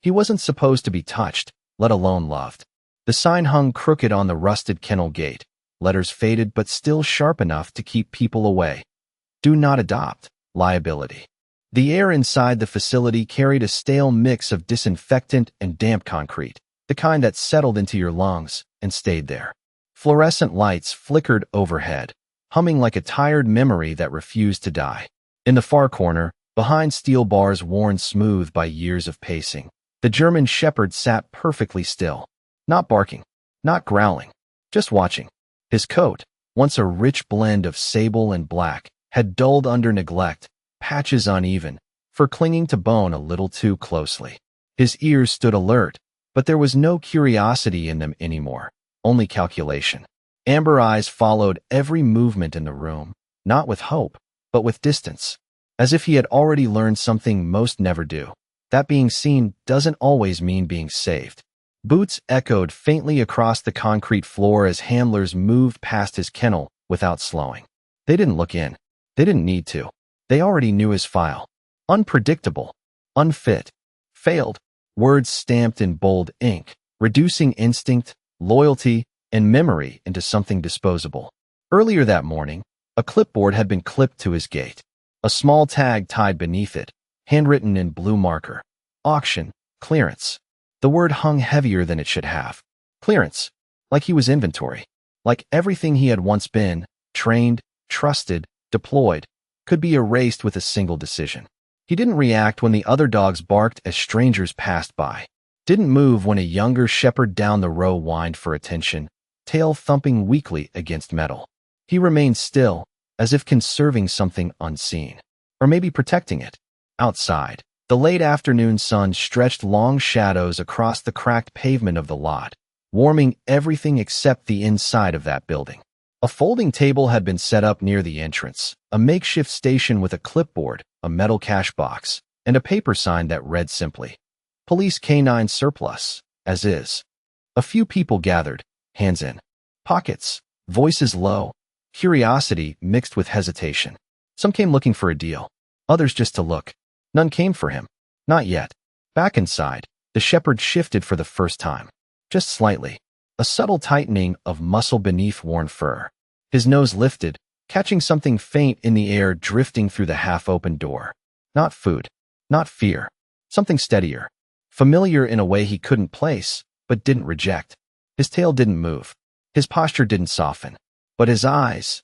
He wasn't supposed to be touched, let alone loved. The sign hung crooked on the rusted kennel gate, letters faded but still sharp enough to keep people away. Do not adopt. Liability. The air inside the facility carried a stale mix of disinfectant and damp concrete, the kind that settled into your lungs and stayed there. Fluorescent lights flickered overhead, humming like a tired memory that refused to die. In the far corner, behind steel bars worn smooth by years of pacing, the German shepherd sat perfectly still, not barking, not growling, just watching. His coat, once a rich blend of sable and black, had dulled under neglect, patches uneven, for clinging to bone a little too closely. His ears stood alert, but there was no curiosity in them anymore, only calculation. Amber eyes followed every movement in the room, not with hope, but with distance, as if he had already learned something most never do. That being seen doesn't always mean being saved. Boots echoed faintly across the concrete floor as handlers moved past his kennel without slowing. They didn't look in. They didn't need to. They already knew his file. Unpredictable. Unfit. Failed. Words stamped in bold ink, reducing instinct, loyalty, and memory into something disposable. Earlier that morning, a clipboard had been clipped to his gate. A small tag tied beneath it, handwritten in blue marker. Auction. Clearance. The word hung heavier than it should have. Clearance. Like he was inventory. Like everything he had once been, trained, trusted, deployed, could be erased with a single decision. He didn't react when the other dogs barked as strangers passed by. Didn't move when a younger shepherd down the row whined for attention, tail thumping weakly against metal. He remained still, as if conserving something unseen. Or maybe protecting it. Outside, the late afternoon sun stretched long shadows across the cracked pavement of the lot, warming everything except the inside of that building. A folding table had been set up near the entrance, a makeshift station with a clipboard, a metal cash box, and a paper sign that read simply, Police Canine Surplus, as is. A few people gathered, hands in pockets, voices low, curiosity mixed with hesitation. Some came looking for a deal, others just to look. None came for him. Not yet. Back inside, the shepherd shifted for the first time. Just slightly. A subtle tightening of muscle beneath worn fur. His nose lifted, catching something faint in the air drifting through the half-open door. Not food. Not fear. Something steadier. Familiar in a way he couldn't place, but didn't reject. His tail didn't move. His posture didn't soften. But his eyes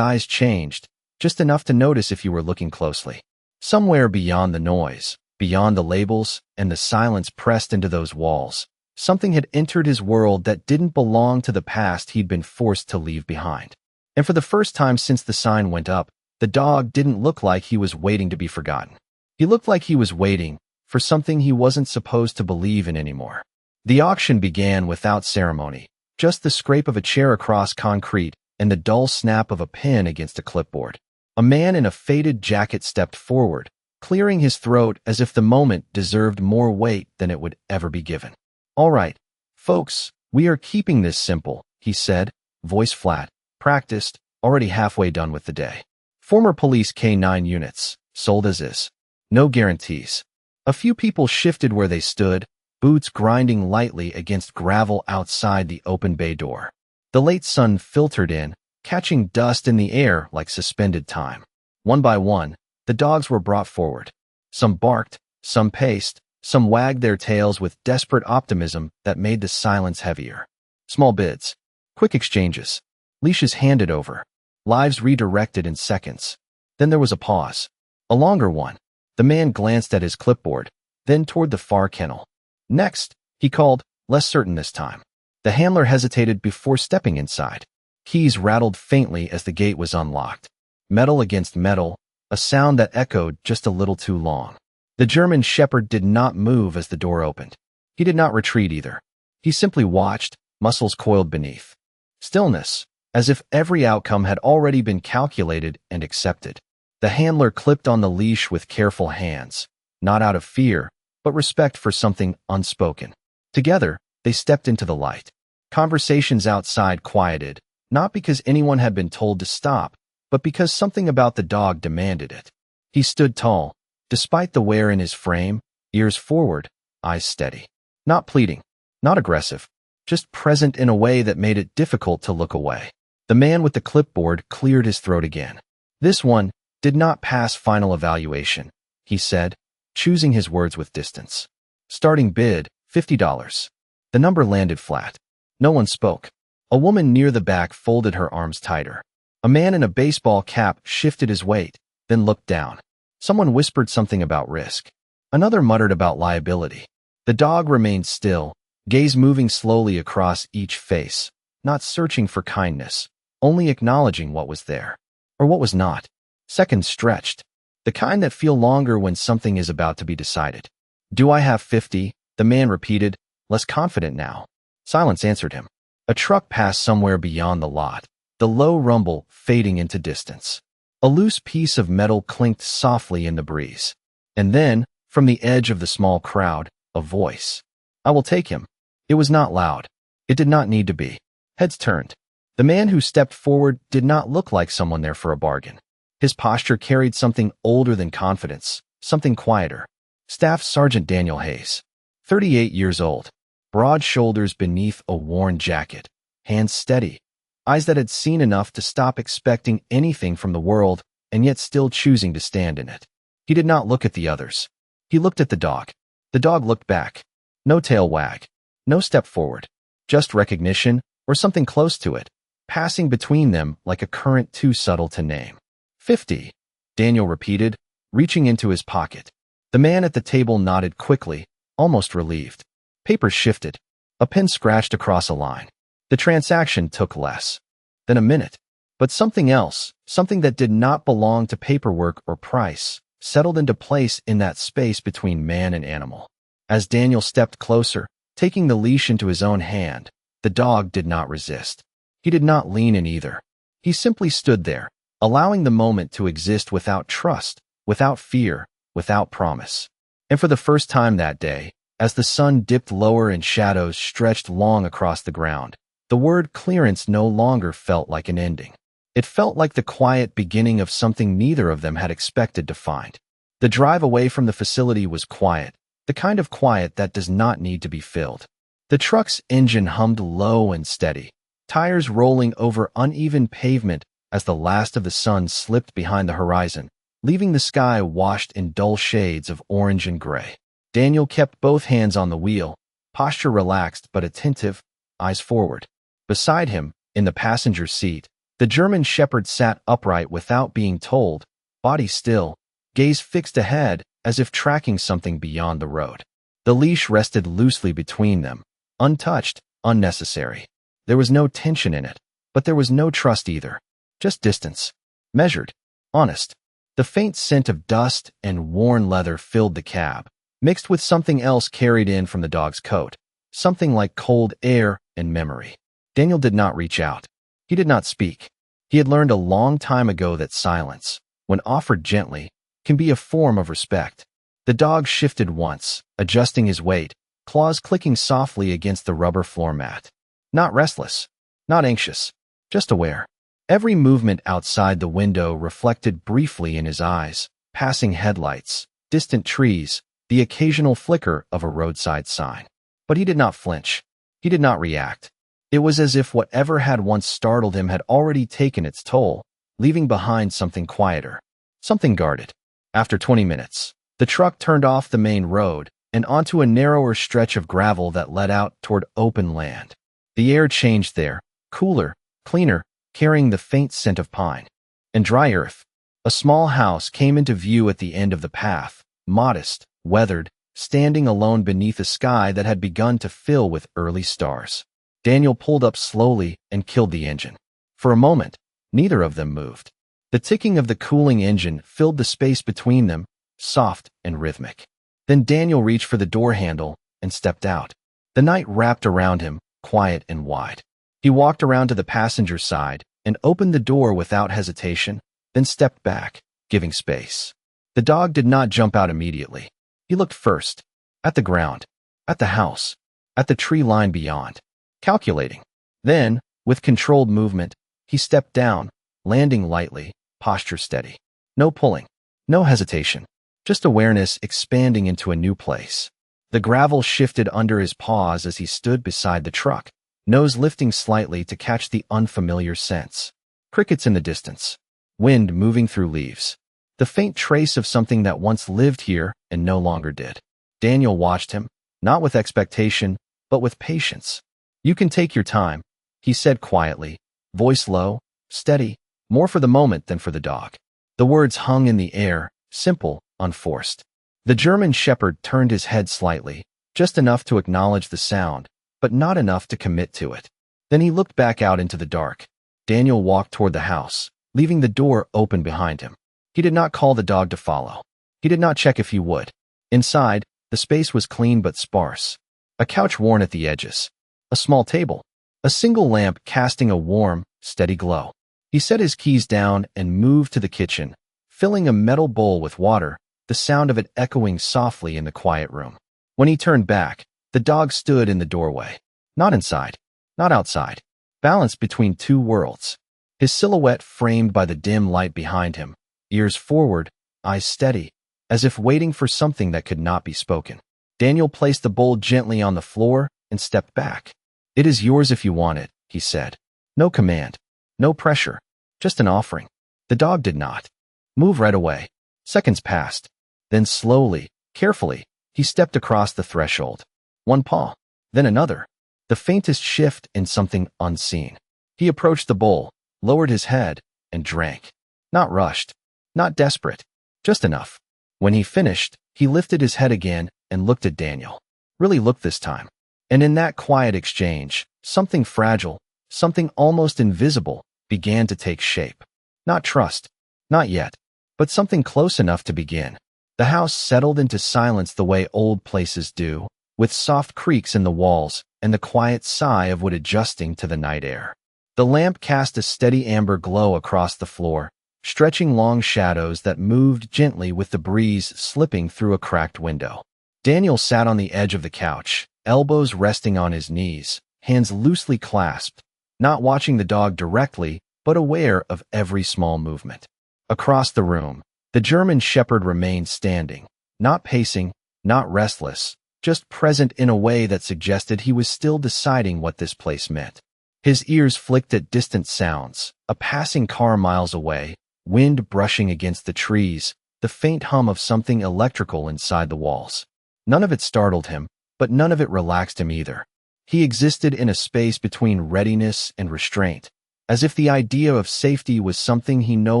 changed, just enough to notice if you were looking closely. Somewhere beyond the noise, beyond the labels and the silence pressed into those walls, something had entered his world that didn't belong to the past he'd been forced to leave behind. And for the first time since the sign went up, the dog didn't look like he was waiting to be forgotten. He looked like he was waiting for something he wasn't supposed to believe in anymore. The auction began without ceremony, just the scrape of a chair across concrete and the dull snap of a pen against a clipboard. A man in a faded jacket stepped forward, clearing his throat as if the moment deserved more weight than it would ever be given. All right, folks, we are keeping this simple, he said, voice flat, practiced, already halfway done with the day. Former police K9 units, sold as is. No guarantees. A few people shifted where they stood, boots grinding lightly against gravel outside the open bay door. The late sun filtered in, catching dust in the air like suspended time. One by one, the dogs were brought forward. Some barked, some paced, some wagged their tails with desperate optimism that made the silence heavier. Small bids. Quick exchanges. Leashes handed over. Lives redirected in seconds. Then there was a pause. A longer one. The man glanced at his clipboard, then toward the far kennel. Next, he called, less certain this time. The handler hesitated before stepping inside. Keys rattled faintly as the gate was unlocked. Metal against metal, a sound that echoed just a little too long. The German shepherd did not move as the door opened. He did not retreat either. He simply watched, muscles coiled beneath. Stillness, as if every outcome had already been calculated and accepted. The handler clipped on the leash with careful hands, not out of fear, but respect for something unspoken. Together, they stepped into the light. Conversations outside quieted, not because anyone had been told to stop, but because something about the dog demanded it. He stood tall, despite the wear in his frame, ears forward, eyes steady. Not pleading, not aggressive, just present in a way that made it difficult to look away. The man with the clipboard cleared his throat again. This one did not pass final evaluation, he said, choosing his words with distance. Starting bid, $50. The number landed flat. No one spoke. A woman near the back folded her arms tighter. A man in a baseball cap shifted his weight, then looked down. Someone whispered something about risk. Another muttered about liability. The dog remained still, gaze moving slowly across each face, not searching for kindness, only acknowledging what was there, or what was not. Seconds stretched, the kind that feel longer when something is about to be decided. Do I have 50? The man repeated, less confident now. Silence answered him. A truck passed somewhere beyond the lot, the low rumble fading into distance. A loose piece of metal clinked softly in the breeze. And then, from the edge of the small crowd, a voice. I will take him. It was not loud. It did not need to be. Heads turned. The man who stepped forward did not look like someone there for a bargain. His posture carried something older than confidence, something quieter. Staff Sergeant Daniel Hayes, 38 years old, broad shoulders beneath a worn jacket, hands steady, eyes that had seen enough to stop expecting anything from the world and yet still choosing to stand in it. He did not look at the others. He looked at the dog. The dog looked back. No tail wag. No step forward. Just recognition, or something close to it, passing between them like a current too subtle to name. 50, Daniel repeated, reaching into his pocket. The man at the table nodded quickly, almost relieved. Papers shifted. A pen scratched across a line. The transaction took less than a minute. But something else, something that did not belong to paperwork or price, settled into place in that space between man and animal. As Daniel stepped closer, taking the leash into his own hand, the dog did not resist. He did not lean in either. He simply stood there, allowing the moment to exist without trust, without fear, without promise. And for the first time that day, as the sun dipped lower and shadows stretched long across the ground, the word clearance no longer felt like an ending. It felt like the quiet beginning of something neither of them had expected to find. The drive away from the facility was quiet, the kind of quiet that does not need to be filled. The truck's engine hummed low and steady, tires rolling over uneven pavement as the last of the sun slipped behind the horizon, leaving the sky washed in dull shades of orange and gray. Daniel kept both hands on the wheel, posture relaxed but attentive, eyes forward. Beside him, in the passenger seat, the German shepherd sat upright without being told, body still, gaze fixed ahead as if tracking something beyond the road. The leash rested loosely between them, untouched, unnecessary. There was no tension in it, but there was no trust either. Just distance. Measured. Honest. The faint scent of dust and worn leather filled the cab, mixed with something else carried in from the dog's coat, something like cold air and memory. Daniel did not reach out. He did not speak. He had learned a long time ago that silence, when offered gently, can be a form of respect. The dog shifted once, adjusting his weight, claws clicking softly against the rubber floor mat. Not restless, not anxious, just aware. Every movement outside the window reflected briefly in his eyes, passing headlights, distant trees, the occasional flicker of a roadside sign. But he did not flinch. He did not react. It was as if whatever had once startled him had already taken its toll, leaving behind something quieter, something guarded. After 20 minutes, the truck turned off the main road and onto a narrower stretch of gravel that led out toward open land. The air changed there, cooler, cleaner, carrying the faint scent of pine and dry earth. A small house came into view at the end of the path, modest, weathered, standing alone beneath a sky that had begun to fill with early stars. Daniel pulled up slowly and killed the engine. For a moment, neither of them moved. The ticking of the cooling engine filled the space between them, soft and rhythmic. Then Daniel reached for the door handle and stepped out. The night wrapped around him, quiet and wide. He walked around to the passenger side and opened the door without hesitation, then stepped back, giving space. The dog did not jump out immediately. He looked first, at the ground, at the house, at the tree line beyond, calculating. Then, with controlled movement, he stepped down, landing lightly, posture steady. No pulling, no hesitation, just awareness expanding into a new place. The gravel shifted under his paws as he stood beside the truck, nose lifting slightly to catch the unfamiliar scents. Crickets in the distance. Wind moving through leaves. The faint trace of something that once lived here and no longer did. Daniel watched him, not with expectation, but with patience. "You can take your time," he said quietly, voice low, steady, more for the moment than for the dog. The words hung in the air, simple, unforced. The German shepherd turned his head slightly, just enough to acknowledge the sound, but not enough to commit to it. Then he looked back out into the dark. Daniel walked toward the house, leaving the door open behind him. He did not call the dog to follow. He did not check if he would. Inside, the space was clean but sparse. A couch worn at the edges. A small table. A single lamp casting a warm, steady glow. He set his keys down and moved to the kitchen, filling a metal bowl with water, the sound of it echoing softly in the quiet room. When he turned back, the dog stood in the doorway. Not inside, not outside, balanced between two worlds. His silhouette framed by the dim light behind him, ears forward, eyes steady, as if waiting for something that could not be spoken. Daniel placed the bowl gently on the floor and stepped back. "It is yours if you want it," he said. No command, no pressure, just an offering. The dog did not move right away. Seconds passed. Then slowly, carefully, he stepped across the threshold. One paw, then another. The faintest shift in something unseen. He approached the bowl, lowered his head, and drank. Not rushed, not desperate, just enough. When he finished, he lifted his head again and looked at Daniel. Really looked this time. And in that quiet exchange, something fragile, something almost invisible, began to take shape. Not trust, not yet, but something close enough to begin. The house settled into silence the way old places do, with soft creaks in the walls and the quiet sigh of wood adjusting to the night air. The lamp cast a steady amber glow across the floor, stretching long shadows that moved gently with the breeze slipping through a cracked window. Daniel sat on the edge of the couch, elbows resting on his knees, hands loosely clasped, not watching the dog directly, but aware of every small movement. Across the room, the German shepherd remained standing, not pacing, not restless, just present in a way that suggested he was still deciding what this place meant. His ears flicked at distant sounds, a passing car miles away, wind brushing against the trees, the faint hum of something electrical inside the walls. None of it startled him, but none of it relaxed him either. He existed in a space between readiness and restraint, as if the idea of safety was something he no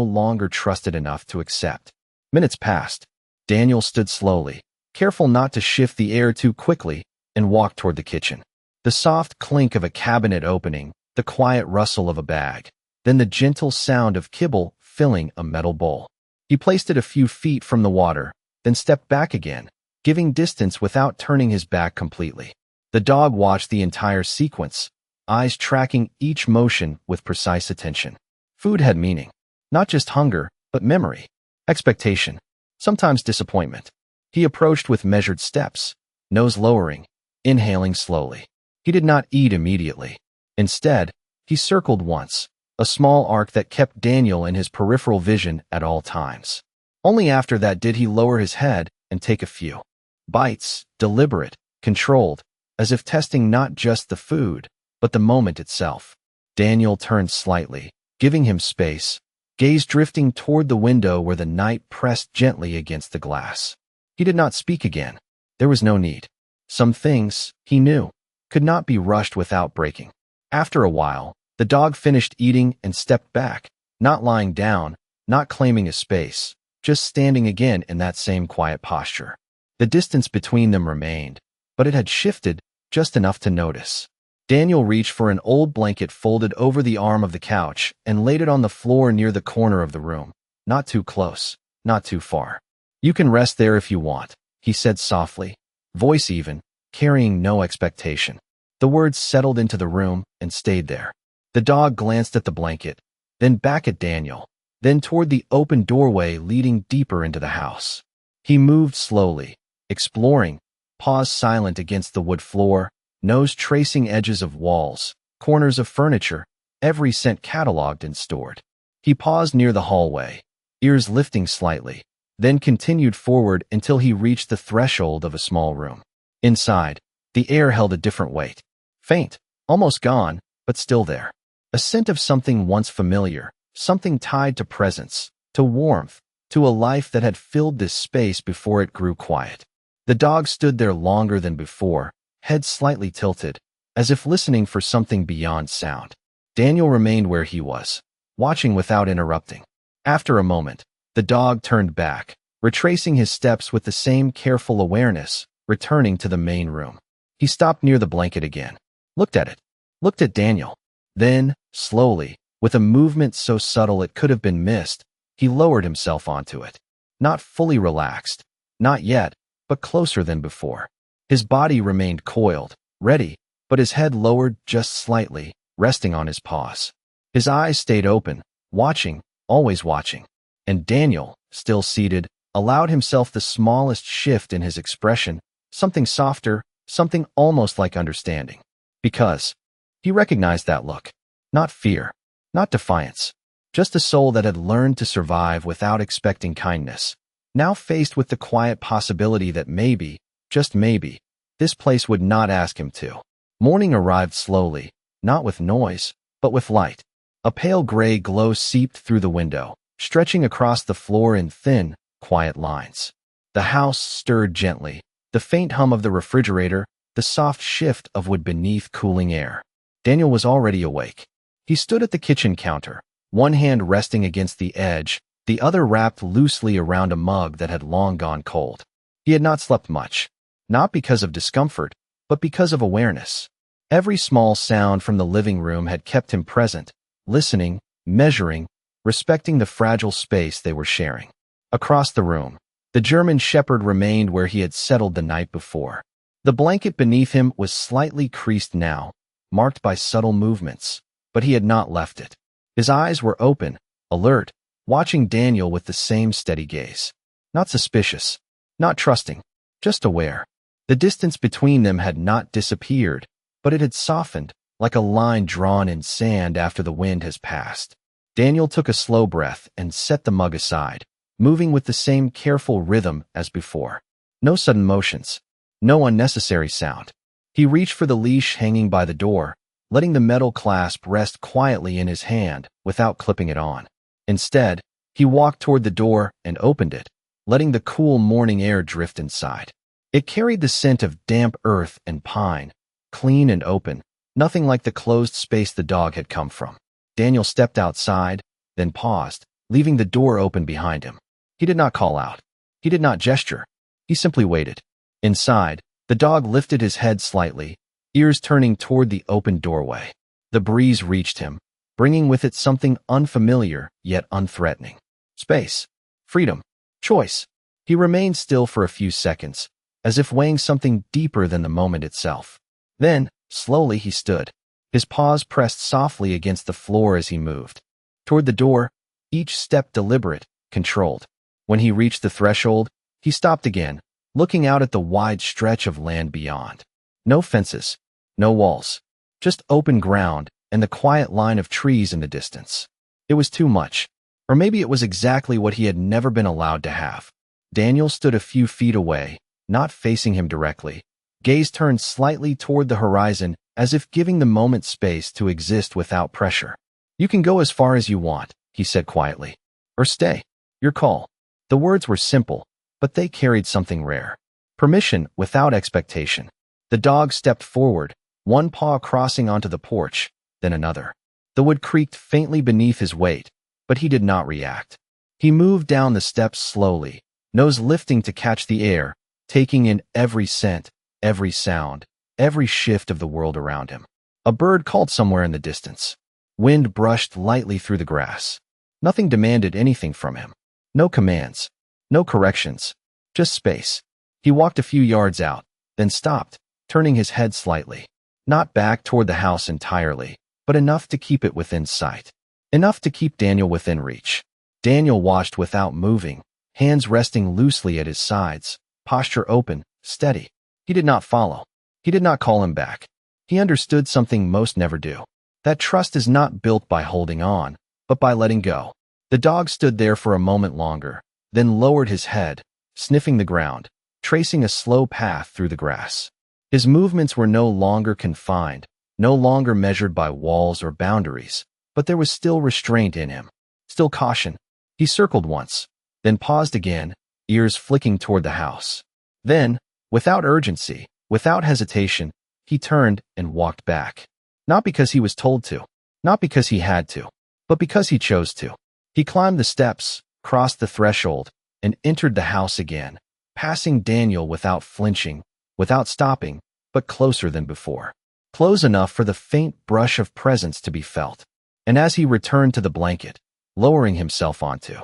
longer trusted enough to accept. Minutes passed. Daniel stood slowly, careful not to shift the air too quickly, and walked toward the kitchen. The soft clink of a cabinet opening, the quiet rustle of a bag, then the gentle sound of kibble filling a metal bowl. He placed it a few feet from the water, then stepped back again, giving distance without turning his back completely. The dog watched the entire sequence, eyes tracking each motion with precise attention. Food had meaning, not just hunger, but memory, expectation, sometimes disappointment. He approached with measured steps, nose lowering, inhaling slowly. He did not eat immediately. Instead, he circled once, a small arc that kept Daniel in his peripheral vision at all times. Only after that did he lower his head and take a few bites, deliberate, controlled, as if testing not just the food, but the moment itself. Daniel turned slightly, giving him space, gaze drifting toward the window where the night pressed gently against the glass. He did not speak again. There was no need. Some things, he knew, could not be rushed without breaking. After a while, the dog finished eating and stepped back, not lying down, not claiming a space, just standing again in that same quiet posture. The distance between them remained, but it had shifted just enough to notice. Daniel reached for an old blanket folded over the arm of the couch and laid it on the floor near the corner of the room. Not too close, not too far. "You can rest there if you want," he said softly, voice even, carrying no expectation. The words settled into the room and stayed there. The dog glanced at the blanket, then back at Daniel, then toward the open doorway leading deeper into the house. He moved slowly, exploring, paws silent against the wood floor, nose tracing edges of walls, corners of furniture, every scent cataloged and stored. He paused near the hallway, ears lifting slightly, then continued forward until he reached the threshold of a small room. Inside, the air held a different weight. Faint, almost gone, but still there. A scent of something once familiar, something tied to presence, to warmth, to a life that had filled this space before it grew quiet. The dog stood there longer than before, head slightly tilted, as if listening for something beyond sound. Daniel remained where he was, watching without interrupting. After a moment, the dog turned back, retracing his steps with the same careful awareness, returning to the main room. He stopped near the blanket again, looked at it, looked at Daniel. Then, slowly, with a movement so subtle it could have been missed, he lowered himself onto it. Not fully relaxed, not yet, but closer than before. His body remained coiled, ready, but his head lowered just slightly, resting on his paws. His eyes stayed open, watching, always watching. And Daniel, still seated, allowed himself the smallest shift in his expression, something softer, something almost like understanding. Because he recognized that look. Not fear, not defiance, just a soul that had learned to survive without expecting kindness, now faced with the quiet possibility that maybe, just maybe, this place would not ask him to. Morning arrived slowly, not with noise, but with light. A pale gray glow seeped through the window, stretching across the floor in thin, quiet lines. The house stirred gently, the faint hum of the refrigerator, the soft shift of wood beneath cooling air. Daniel was already awake. He stood at the kitchen counter, one hand resting against the edge, the other wrapped loosely around a mug that had long gone cold. He had not slept much, not because of discomfort, but because of awareness. Every small sound from the living room had kept him present, listening, measuring, respecting the fragile space they were sharing. Across the room, the German shepherd remained where he had settled the night before. The blanket beneath him was slightly creased now, marked by subtle movements, but he had not left it. His eyes were open, alert, watching Daniel with the same steady gaze. Not suspicious, not trusting, just aware. The distance between them had not disappeared, but it had softened, like a line drawn in sand after the wind has passed. Daniel took a slow breath and set the mug aside, moving with the same careful rhythm as before. No sudden motions, no unnecessary sound. He reached for the leash hanging by the door, letting the metal clasp rest quietly in his hand without clipping it on. Instead, he walked toward the door and opened it, letting the cool morning air drift inside. It carried the scent of damp earth and pine, clean and open, nothing like the closed space the dog had come from. Daniel stepped outside, then paused, leaving the door open behind him. He did not call out. He did not gesture. He simply waited. Inside, the dog lifted his head slightly, ears turning toward the open doorway. The breeze reached him, bringing with it something unfamiliar yet unthreatening. Space, freedom, choice. He remained still for a few seconds, as if weighing something deeper than the moment itself. Then, slowly he stood, his paws pressed softly against the floor as he moved. Toward the door, each step deliberate, controlled. When he reached the threshold, he stopped again, looking out at the wide stretch of land beyond. No fences, no walls, just open ground and the quiet line of trees in the distance. It was too much, or maybe it was exactly what he had never been allowed to have. Daniel stood a few feet away, not facing him directly, gaze turned slightly toward the horizon as if giving the moment space to exist without pressure. "You can go as far as you want," he said quietly. "Or stay. Your call." The words were simple, but they carried something rare. Permission without expectation. The dog stepped forward, one paw crossing onto the porch, then another. The wood creaked faintly beneath his weight, but he did not react. He moved down the steps slowly, nose lifting to catch the air, taking in every scent, every sound, every shift of the world around him. A bird called somewhere in the distance. Wind brushed lightly through the grass. Nothing demanded anything from him. No commands, no corrections, just space. He walked a few yards out, then stopped, turning his head slightly. Not back toward the house entirely, but enough to keep it within sight. Enough to keep Daniel within reach. Daniel watched without moving, hands resting loosely at his sides, posture open, steady. He did not follow. He did not call him back. He understood something most never do. That trust is not built by holding on, but by letting go. The dog stood there for a moment longer, then lowered his head, sniffing the ground, tracing a slow path through the grass. His movements were no longer confined, no longer measured by walls or boundaries, but there was still restraint in him, still caution. He circled once, then paused again, ears flicking toward the house. Then, without urgency, without hesitation, he turned and walked back. Not because he was told to, not because he had to, but because he chose to. He climbed the steps, crossed the threshold, and entered the house again, passing Daniel without flinching, without stopping, but closer than before. Close enough for the faint brush of presence to be felt. And as he returned to the blanket, lowering himself onto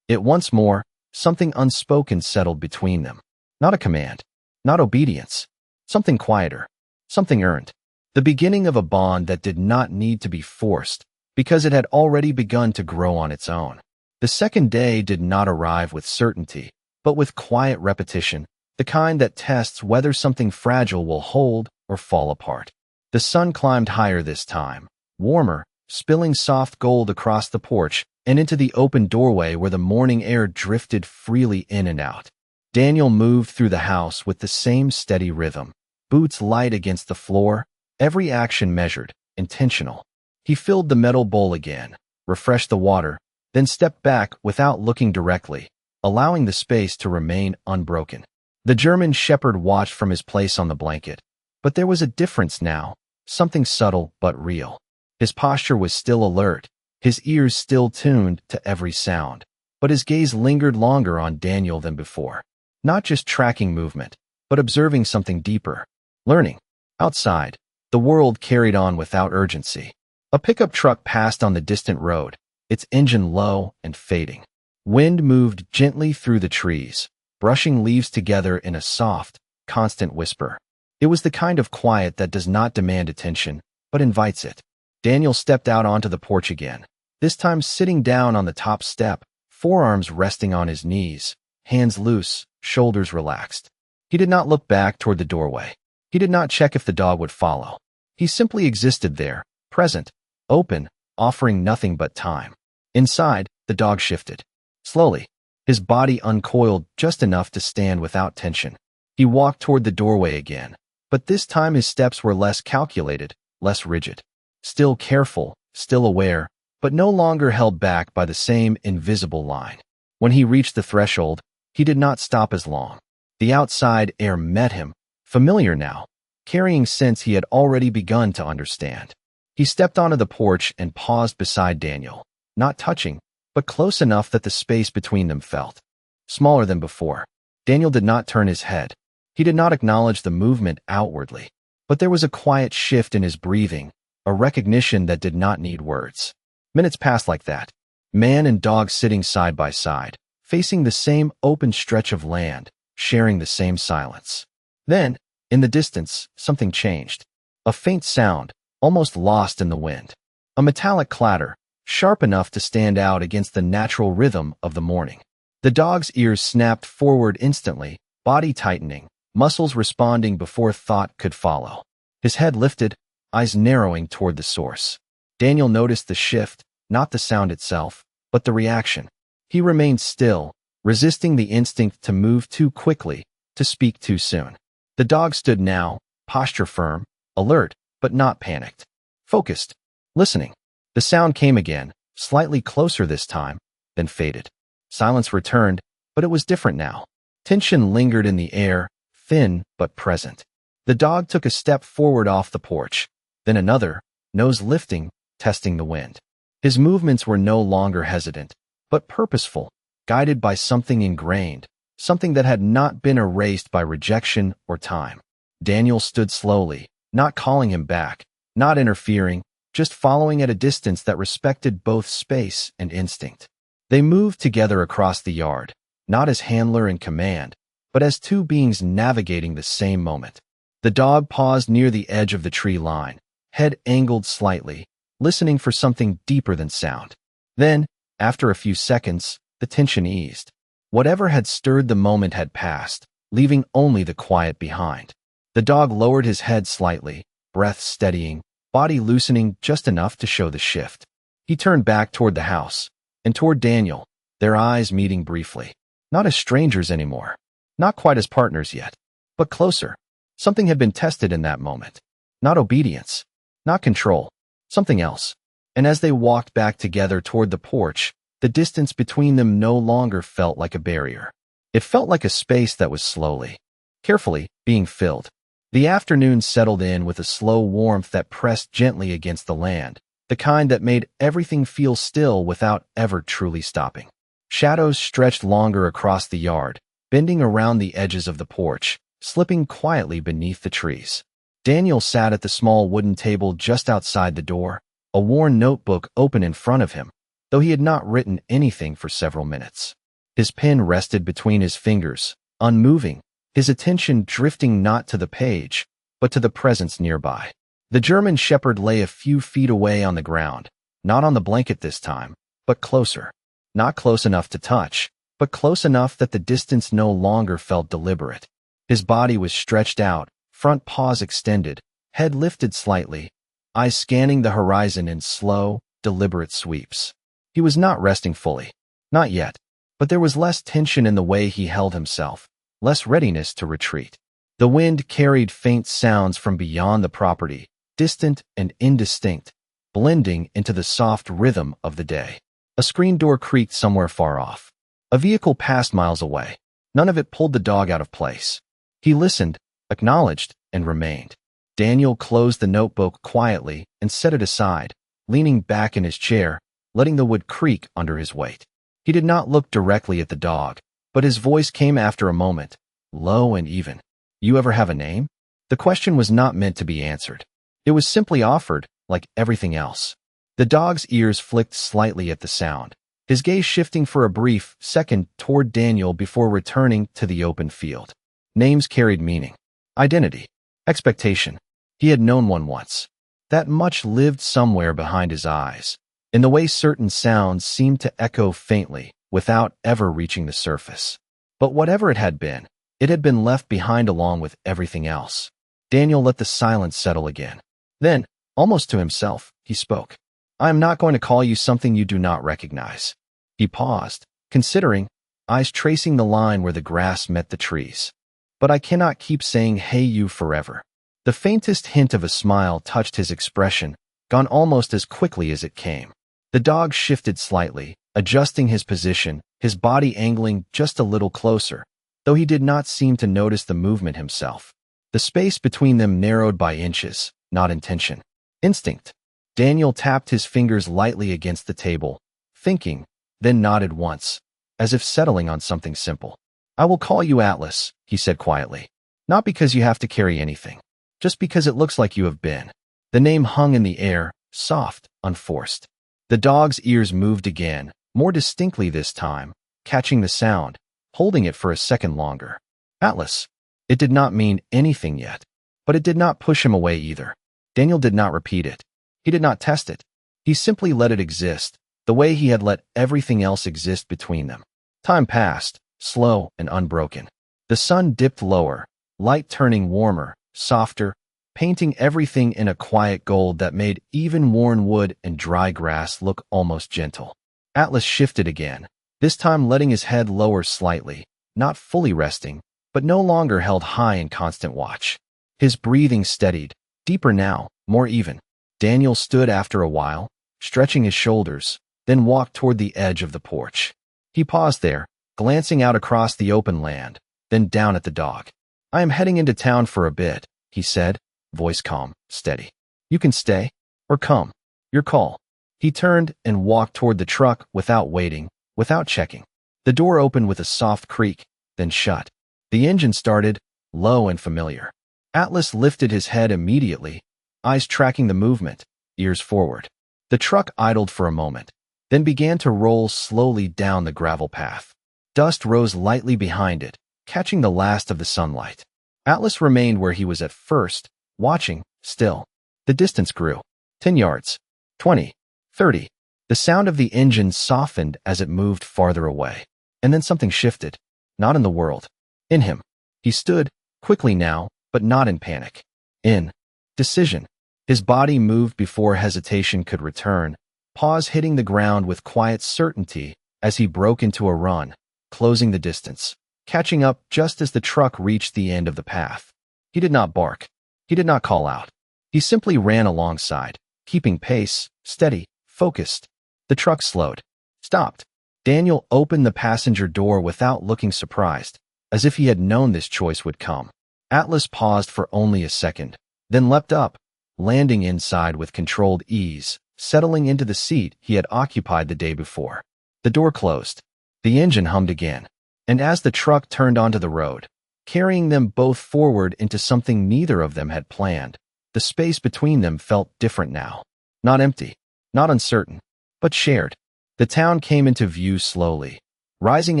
it once more, something unspoken settled between them. Not a command, not obedience, something quieter, something earned. The beginning of a bond that did not need to be forced, because it had already begun to grow on its own. The second day did not arrive with certainty, but with quiet repetition, the kind that tests whether something fragile will hold or fall apart. The sun climbed higher this time, warmer, spilling soft gold across the porch and into the open doorway where the morning air drifted freely in and out. Daniel moved through the house with the same steady rhythm, boots light against the floor, every action measured, intentional. He filled the metal bowl again, refreshed the water, then stepped back without looking directly, allowing the space to remain unbroken. The German shepherd watched from his place on the blanket, but there was a difference now, something subtle but real. His posture was still alert, his ears still tuned to every sound, but his gaze lingered longer on Daniel than before. Not just tracking movement, but observing something deeper, learning. Outside, the world carried on without urgency. A pickup truck passed on the distant road, its engine low and fading. Wind moved gently through the trees, brushing leaves together in a soft, constant whisper. It was the kind of quiet that does not demand attention, but invites it. Daniel stepped out onto the porch again, this time sitting down on the top step, forearms resting on his knees, hands loose, shoulders relaxed. He did not look back toward the doorway. He did not check if the dog would follow. He simply existed there, present, open, offering nothing but time. Inside, the dog shifted. Slowly, his body uncoiled just enough to stand without tension. He walked toward the doorway again, but this time his steps were less calculated, less rigid. Still careful, still aware, but no longer held back by the same invisible line. When he reached the threshold, he did not stop as long. The outside air met him, familiar now, carrying scents he had already begun to understand. He stepped onto the porch and paused beside Daniel, not touching, but close enough that the space between them felt smaller than before. Daniel did not turn his head. He did not acknowledge the movement outwardly, but there was a quiet shift in his breathing, a recognition that did not need words. Minutes passed like that. Man and dog sitting side by side, facing the same open stretch of land, sharing the same silence. Then, in the distance, something changed. A faint sound, almost lost in the wind. A metallic clatter, sharp enough to stand out against the natural rhythm of the morning. The dog's ears snapped forward instantly, body tightening, muscles responding before thought could follow. His head lifted, eyes narrowing toward the source. Daniel noticed the shift, not the sound itself, but the reaction. He remained still, resisting the instinct to move too quickly, to speak too soon. The dog stood now, posture firm, alert, but not panicked. Focused, listening. The sound came again, slightly closer this time, then faded. Silence returned, but it was different now. Tension lingered in the air, thin but present. The dog took a step forward off the porch, then another, nose lifting, testing the wind. His movements were no longer hesitant, but purposeful, guided by something ingrained, something that had not been erased by rejection or time. Daniel stood slowly, not calling him back, not interfering, just following at a distance that respected both space and instinct. They moved together across the yard, not as handler and command, but as two beings navigating the same moment. The dog paused near the edge of the tree line, head angled slightly, listening for something deeper than sound. Then, after a few seconds, the tension eased. Whatever had stirred the moment had passed, leaving only the quiet behind. The dog lowered his head slightly, breath steadying, body loosening just enough to show the shift. He turned back toward the house, and toward Daniel, their eyes meeting briefly. Not as strangers anymore. Not quite as partners yet, but closer. Something had been tested in that moment. Not obedience, not control, something else. And as they walked back together toward the porch, the distance between them no longer felt like a barrier. It felt like a space that was slowly, carefully, being filled. The afternoon settled in with a slow warmth that pressed gently against the land, the kind that made everything feel still without ever truly stopping. Shadows stretched longer across the yard, bending around the edges of the porch, slipping quietly beneath the trees. Daniel sat at the small wooden table just outside the door, a worn notebook open in front of him, though he had not written anything for several minutes. His pen rested between his fingers, unmoving, his attention drifting not to the page, but to the presence nearby. The German shepherd lay a few feet away on the ground, not on the blanket this time, but closer. Not close enough to touch, but close enough that the distance no longer felt deliberate. His body was stretched out, front paws extended, head lifted slightly, eyes scanning the horizon in slow, deliberate sweeps. He was not resting fully. Not yet. But there was less tension in the way he held himself, less readiness to retreat. The wind carried faint sounds from beyond the property, distant and indistinct, blending into the soft rhythm of the day. A screen door creaked somewhere far off. A vehicle passed miles away. None of it pulled the dog out of place. He listened, acknowledged, and remained. Daniel closed the notebook quietly and set it aside, leaning back in his chair, letting the wood creak under his weight. He did not look directly at the dog, but his voice came after a moment, low and even. "You ever have a name?" The question was not meant to be answered. It was simply offered, like everything else. The dog's ears flicked slightly at the sound, his gaze shifting for a brief second toward Daniel before returning to the open field. Names carried meaning, identity, expectation. He had known one once. That much lived somewhere behind his eyes, in the way certain sounds seemed to echo faintly, without ever reaching the surface. But whatever it had been left behind along with everything else. Daniel let the silence settle again. Then, almost to himself, he spoke. "I am not going to call you something you do not recognize." He paused, considering, eyes tracing the line where the grass met the trees. "But I cannot keep saying hey you forever." The faintest hint of a smile touched his expression, gone almost as quickly as it came. The dog shifted slightly, adjusting his position, his body angling just a little closer, though he did not seem to notice the movement himself. The space between them narrowed by inches, not intention. Instinct. Daniel tapped his fingers lightly against the table, thinking, then nodded once, as if settling on something simple. "I will call you Atlas," he said quietly. "Not because you have to carry anything, just because it looks like you have been." The name hung in the air, soft, unforced. The dog's ears moved again, more distinctly this time, catching the sound, holding it for a second longer. Atlas. It did not mean anything yet, but it did not push him away either. Daniel did not repeat it. He did not test it. He simply let it exist, the way he had let everything else exist between them. Time passed, slow and unbroken. The sun dipped lower, light turning warmer, softer, painting everything in a quiet gold that made even worn wood and dry grass look almost gentle. Atlas shifted again, this time letting his head lower slightly, not fully resting, but no longer held high in constant watch. His breathing steadied, deeper now, more even. Daniel stood after a while, stretching his shoulders, then walked toward the edge of the porch. He paused there, glancing out across the open land, then down at the dog. "I am heading into town for a bit," he said, voice calm, steady. "You can stay, or come. Your call." He turned and walked toward the truck without waiting, without checking. The door opened with a soft creak, then shut. The engine started, low and familiar. Atlas lifted his head immediately, eyes tracking the movement, ears forward. The truck idled for a moment, then began to roll slowly down the gravel path. Dust rose lightly behind it, catching the last of the sunlight. Atlas remained where he was at first, watching, still. The distance grew. 10 yards. 20. 30. The sound of the engine softened as it moved farther away. And then something shifted. Not in the world. In him. He stood, quickly now, but not in panic. In decision. His body moved before hesitation could return, paws hitting the ground with quiet certainty as he broke into a run, closing the distance, catching up just as the truck reached the end of the path. He did not bark. He did not call out. He simply ran alongside, keeping pace, steady, focused. The truck slowed. Stopped. Daniel opened the passenger door without looking surprised, as if he had known this choice would come. Atlas paused for only a second, then leapt up, landing inside with controlled ease, settling into the seat he had occupied the day before. The door closed. The engine hummed again, and as the truck turned onto the road, carrying them both forward into something neither of them had planned, the space between them felt different now. Not empty, not uncertain, but shared. The town came into view slowly, rising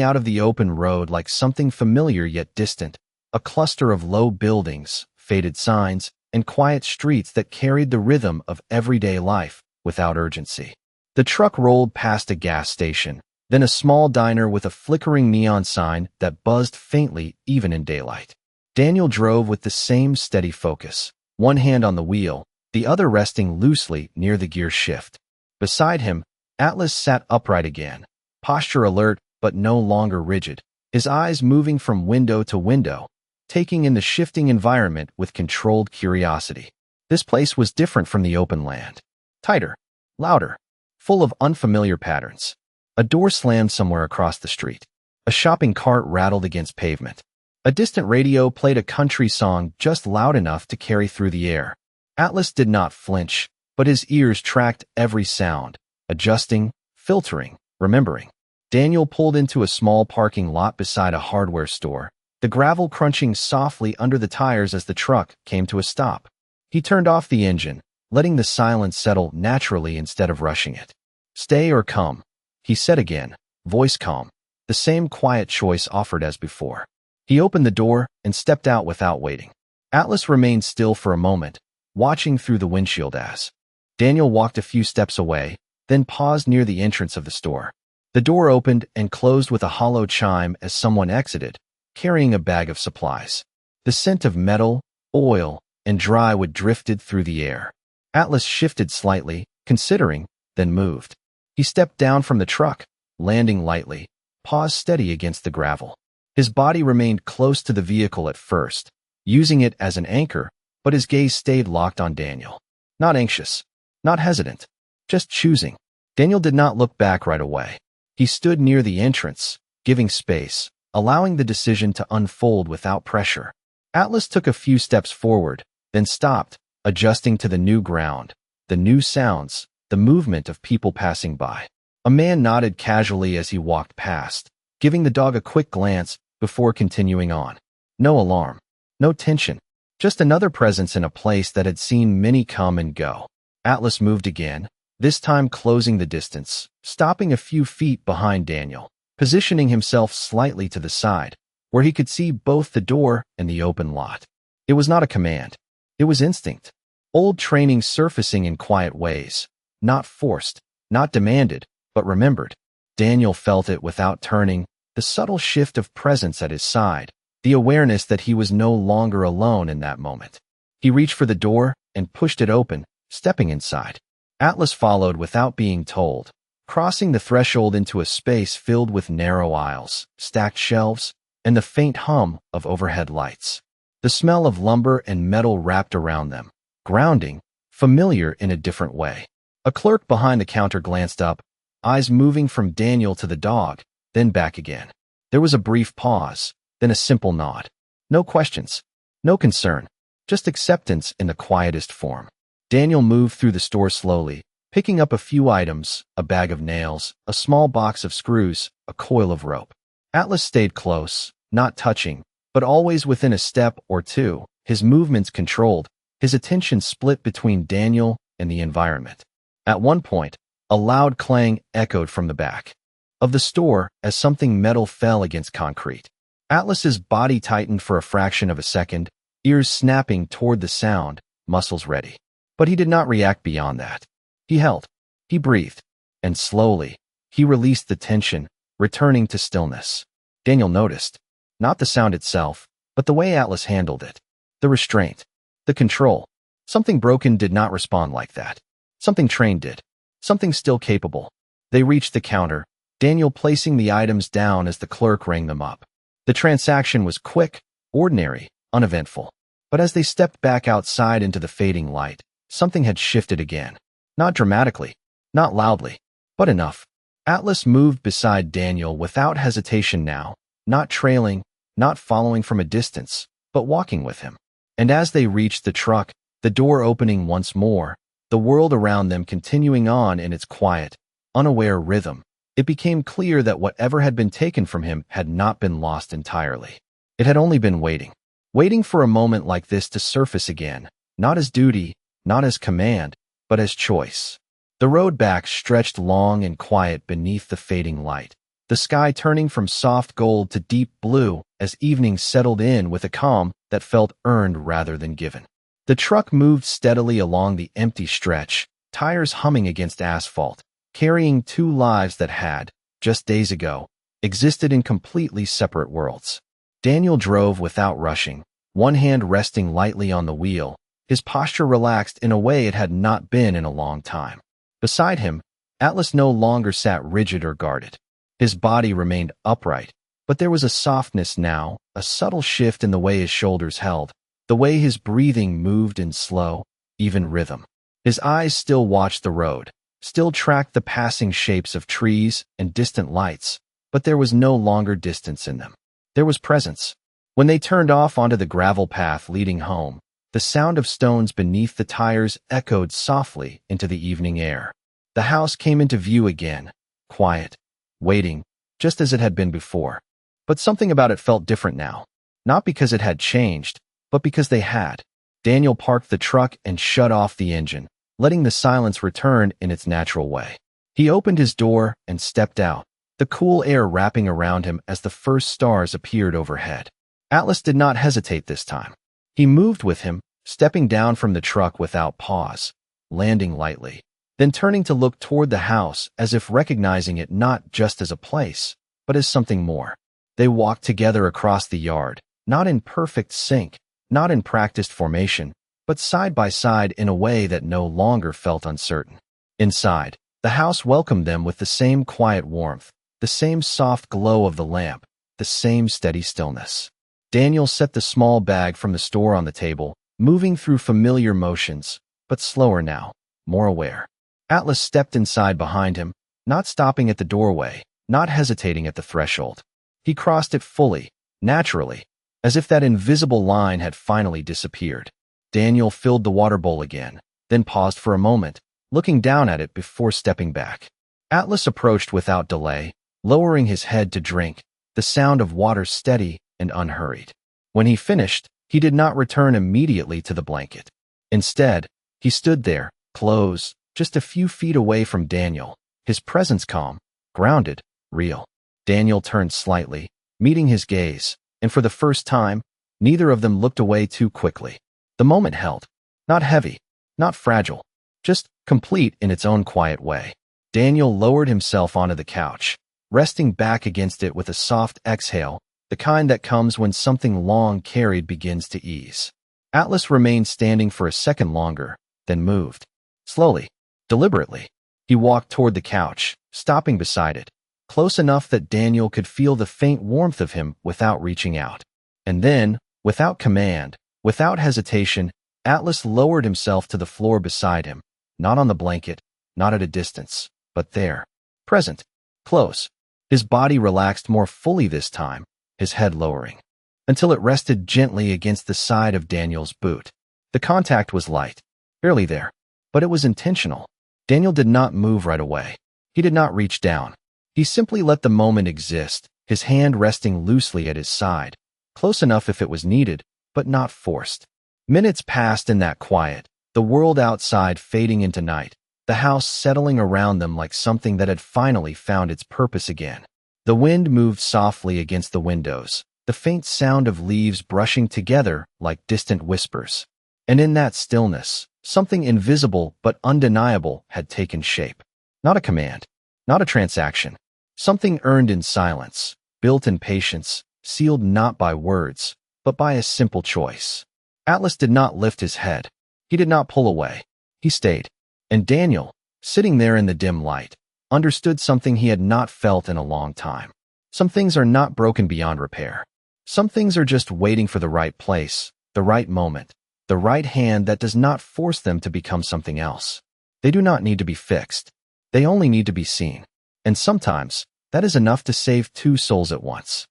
out of the open road like something familiar yet distant, a cluster of low buildings, faded signs, and quiet streets that carried the rhythm of everyday life without urgency. The truck rolled past a gas station, then a small diner with a flickering neon sign that buzzed faintly even in daylight. Daniel drove with the same steady focus, one hand on the wheel, the other resting loosely near the gear shift. Beside him, Atlas sat upright again, posture alert but no longer rigid, his eyes moving from window to window, taking in the shifting environment with controlled curiosity. This place was different from the open land. Tighter, louder, full of unfamiliar patterns. A door slammed somewhere across the street. A shopping cart rattled against pavement. A distant radio played a country song just loud enough to carry through the air. Atlas did not flinch, but his ears tracked every sound, adjusting, filtering, remembering. Daniel pulled into a small parking lot beside a hardware store, the gravel crunching softly under the tires as the truck came to a stop. He turned off the engine, letting the silence settle naturally instead of rushing it. "Stay or come," he said again, voice calm, the same quiet choice offered as before. He opened the door and stepped out without waiting. Atlas remained still for a moment, watching through the windshield as Daniel walked a few steps away, then paused near the entrance of the store. The door opened and closed with a hollow chime as someone exited, carrying a bag of supplies. The scent of metal, oil, and dry wood drifted through the air. Atlas shifted slightly, considering, then moved. He stepped down from the truck, landing lightly, paws steady against the gravel. His body remained close to the vehicle at first, using it as an anchor, but his gaze stayed locked on Daniel. Not anxious, not hesitant, just choosing. Daniel did not look back right away. He stood near the entrance, giving space, allowing the decision to unfold without pressure. Atlas took a few steps forward, then stopped, adjusting to the new ground, the new sounds, the movement of people passing by. A man nodded casually as he walked past, giving the dog a quick glance before continuing on. No alarm, no tension, just another presence in a place that had seen many come and go. Atlas moved again, this time closing the distance, stopping a few feet behind Daniel, positioning himself slightly to the side, where he could see both the door and the open lot. It was not a command. It was instinct. Old training surfacing in quiet ways, not forced, not demanded, but remembered. Daniel felt it without turning, the subtle shift of presence at his side, the awareness that he was no longer alone in that moment. He reached for the door and pushed it open, stepping inside. Atlas followed without being told, crossing the threshold into a space filled with narrow aisles, stacked shelves, and the faint hum of overhead lights. The smell of lumber and metal wrapped around them, grounding, familiar in a different way. A clerk behind the counter glanced up, eyes moving from Daniel to the dog, then back again. There was a brief pause, then a simple nod. No questions, no concern, just acceptance in the quietest form. Daniel moved through the store slowly, picking up a few items, a bag of nails, a small box of screws, a coil of rope. Atlas stayed close, not touching, but always within a step or two, his movements controlled, his attention split between Daniel and the environment. At one point, a loud clang echoed from the back of the store as something metal fell against concrete. Atlas's body tightened for a fraction of a second, ears snapping toward the sound, muscles ready. But he did not react beyond that. He held, he breathed, and slowly, he released the tension, returning to stillness. Daniel noticed, not the sound itself, but the way Atlas handled it. The restraint, the control. Something broken did not respond like that. Something trained did. Something still capable. They reached the counter, Daniel placing the items down as the clerk rang them up. The transaction was quick, ordinary, uneventful. But as they stepped back outside into the fading light, something had shifted again. Not dramatically, not loudly, but enough. Atlas moved beside Daniel without hesitation now, not trailing, not following from a distance, but walking with him. And as they reached the truck, the door opening once more, the world around them continuing on in its quiet, unaware rhythm, it became clear that whatever had been taken from him had not been lost entirely. It had only been waiting for a moment like this to surface again, not as duty, not as command, but as choice. The road back stretched long and quiet beneath the fading light, the sky turning from soft gold to deep blue as evening settled in with a calm that felt earned rather than given. The truck moved steadily along the empty stretch, tires humming against asphalt, carrying two lives that had, just days ago, existed in completely separate worlds. Daniel drove without rushing, one hand resting lightly on the wheel, his posture relaxed in a way it had not been in a long time. Beside him, Atlas no longer sat rigid or guarded. His body remained upright, but there was a softness now, a subtle shift in the way his shoulders held, the way his breathing moved in slow, even rhythm. His eyes still watched the road, still tracked the passing shapes of trees and distant lights, but there was no longer distance in them. There was presence. When they turned off onto the gravel path leading home, the sound of stones beneath the tires echoed softly into the evening air. The house came into view again, quiet, waiting, just as it had been before. But something about it felt different now. Not because it had changed, but because they had. Daniel parked the truck and shut off the engine, letting the silence return in its natural way. He opened his door and stepped out, the cool air wrapping around him as the first stars appeared overhead. Atlas did not hesitate this time. He moved with him, stepping down from the truck without pause, landing lightly, then turning to look toward the house as if recognizing it not just as a place, but as something more. They walked together across the yard, not in perfect sync, not in practiced formation, but side by side in a way that no longer felt uncertain. Inside, the house welcomed them with the same quiet warmth, the same soft glow of the lamp, the same steady stillness. Daniel set the small bag from the store on the table, moving through familiar motions, but slower now, more aware. Atlas stepped inside behind him, not stopping at the doorway, not hesitating at the threshold. He crossed it fully, naturally, as if that invisible line had finally disappeared. Daniel filled the water bowl again, then paused for a moment, looking down at it before stepping back. Atlas approached without delay, lowering his head to drink, the sound of water steady and unhurried. When he finished, he did not return immediately to the blanket. Instead, he stood there, close, just a few feet away from Daniel, his presence calm, grounded, real. Daniel turned slightly, meeting his gaze, and for the first time, neither of them looked away too quickly. The moment held, not heavy, not fragile, just complete in its own quiet way. Daniel lowered himself onto the couch, resting back against it with a soft exhale, the kind that comes when something long carried begins to ease. Atlas remained standing for a second longer, then moved. Slowly, deliberately, he walked toward the couch, stopping beside it, close enough that Daniel could feel the faint warmth of him without reaching out. And then, without command, without hesitation, Atlas lowered himself to the floor beside him, not on the blanket, not at a distance, but there, present, close. His body relaxed more fully this time, his head lowering, until it rested gently against the side of Daniel's boot. The contact was light, barely there, but it was intentional. Daniel did not move right away. He did not reach down. He simply let the moment exist, his hand resting loosely at his side, close enough if it was needed, but not forced. Minutes passed in that quiet, the world outside fading into night, the house settling around them like something that had finally found its purpose again. The wind moved softly against the windows, the faint sound of leaves brushing together like distant whispers. And in that stillness, something invisible but undeniable had taken shape. Not a command, not a transaction, something earned in silence, built in patience, sealed not by words, but by a simple choice. Atlas did not lift his head. He did not pull away. He stayed. And Daniel, sitting there in the dim light, understood something he had not felt in a long time. Some things are not broken beyond repair. Some things are just waiting for the right place, the right moment, the right hand that does not force them to become something else. They do not need to be fixed. They only need to be seen. And sometimes, that is enough to save two souls at once.